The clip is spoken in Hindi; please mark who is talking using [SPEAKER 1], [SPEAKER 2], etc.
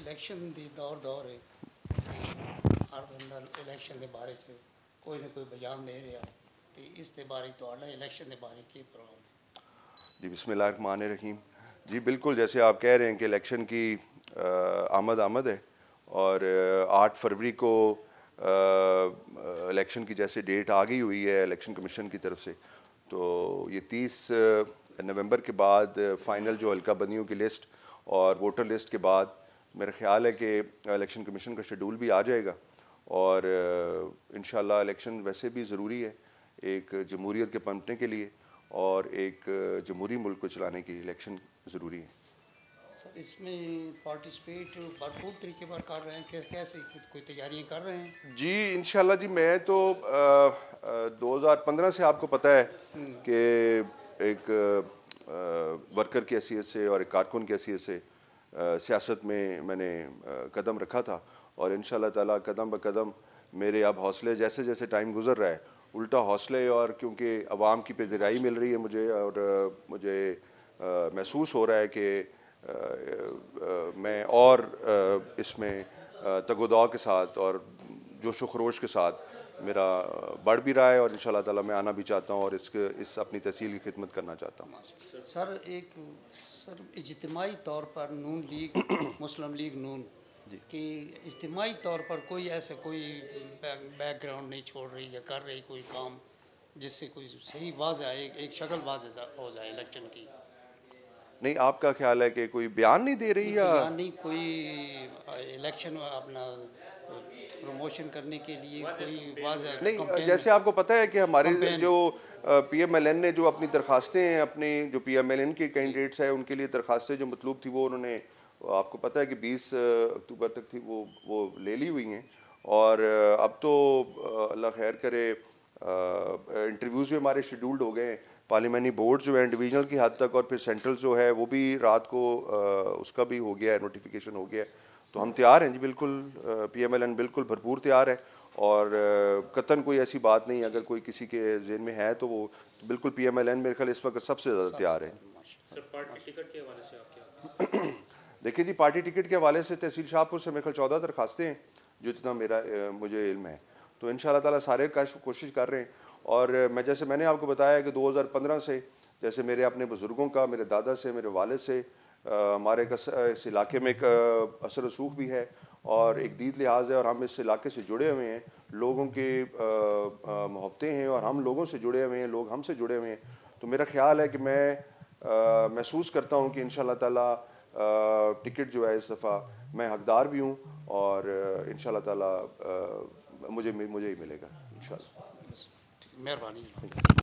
[SPEAKER 1] इलेक्शन दी दौर है, हर बंदा इलेक्शन के बारे च कोई ना कोई बयान दे रहा, तो इस दे बारे तुहाडा इलेक्शन के बारे की प्रोग्राम है?
[SPEAKER 2] जी बिस्मिल्लाहिर्रहमानिर्रहीम। जी बिल्कुल, जैसे आप कह रहे हैं कि इलेक्शन की आमद है और 8 फरवरी को इलेक्शन की जैसे डेट आ गई हुई है इलेक्शन कमीशन की तरफ से, तो ये 30 नवंबर के बाद फाइनल जो हल्का बंदियों की लिस्ट और वोटर लिस्ट के बाद मेरा ख्याल है कि इलेक्शन कमीशन का शेड्यूल भी आ जाएगा और इंशाल्लाह इलेक्शन वैसे भी ज़रूरी है एक जमहूरियत के पनपने के लिए और एक जमहूरी मुल्क को चलाने की इलेक्शन ज़रूरी है।
[SPEAKER 1] सर इसमें पार्टिसिपेट भरपूर तरीके पर कर रहे हैं, कैसे कोई तैयारियां कर रहे हैं?
[SPEAKER 2] जी इंशाल्लाह जी, मैं तो 2015 से आपको पता है कि एक वर्कर की हैसियत से और एक कारकुन की हैसियत से सियासत में मैंने कदम रखा था और इंशाल्लाह ताला कदम ब कदम मेरे अब हौसले जैसे जैसे टाइम गुजर रहा है उल्टा हौसले, और क्योंकि आवाम की पज़ीराई मिल रही है मुझे और मुझे महसूस हो रहा है कि मैं और इसमें तगोदाव के साथ और जोश व खरोश के साथ मेरा बढ़ भी रहा है और इंशाल्लाह ताला मैं आना भी चाहता हूँ और इस अपनी तहसील की खिदमत करना चाहता हूँ।
[SPEAKER 1] सर इज्तिमाई तौर पर नून लीग मुस्लिम लीग नून कि इज्तिमाई तौर पर कोई ऐसा कोई बैकग्राउंड नहीं छोड़ रही या कर रही कोई काम जिससे कोई सही वाज़ आए, एक शक्ल वाज़ हो जाए इलेक्शन की?
[SPEAKER 2] नहीं, आपका ख्याल है कि कोई बयान नहीं दे रही या
[SPEAKER 1] बयान नहीं, कोई इलेक्शन अपना प्रमोशन करने के लिए कोई वाज़
[SPEAKER 2] नहीं, जैसे आपको पता है कि हमारे जो PMLN ने जो अपनी दरखास्तें हैं, अपने जो PMLN के कैंडिडेट्स हैं उनके लिए दरखास्तें जो मतलूब थी वो उन्होंने, आपको पता है कि 20 अक्टूबर तक थी, वो ले ली हुई हैं और अब तो अल्लाह खैर करे इंटरव्यूज़ भी हमारे शेड्यूल्ड हो गए हैं। पार्लियामानी बोर्ड जो है डिवीजनल की हद तक और फिर सेंट्रल जो है वो भी रात को उसका भी हो गया है, नोटिफिकेशन हो गया है, तो हम तैयार हैं जी बिल्कुल। PMLN बिल्कुल भरपूर तैयार है और कतन कोई ऐसी बात नहीं, अगर कोई किसी के जहन में है तो वो तो बिल्कुल PMLN मेरे ख्याल इस वक्त सबसे ज़्यादा तैयार है।
[SPEAKER 3] सर पार्टी टिकट के हवाले से आप क्या?
[SPEAKER 2] देखिए जी, पार्टी टिकट के हवाले से तहसील शाहपुर से मेरे ख्याल 14 दरखास्तें हैं जो इतना मुझे इल्म है, तो इंशाल्लाह ताला सारे कोशिश कर रहे हैं और जैसे मैंने आपको बताया कि 2015 से जैसे मेरे अपने बुज़ुर्गों का, मेरे दादा से, मेरे वालिद से हमारे इस इलाके में एक असर रसूख भी है और एक दीद लिहाज है और हम इस इलाके से जुड़े हुए हैं, लोगों की मोहब्बतें हैं और हम लोगों से जुड़े हुए हैं, लोग हमसे जुड़े हुए हैं, तो मेरा ख्याल है कि मैं महसूस करता हूँ कि इंशाल्लाह ताला टिकट जो है इस दफ़ा मैं हकदार भी हूँ और इंशाल्लाह ताला मुझे ही मिलेगा इंशाल्लाह।
[SPEAKER 1] मेहरबानी।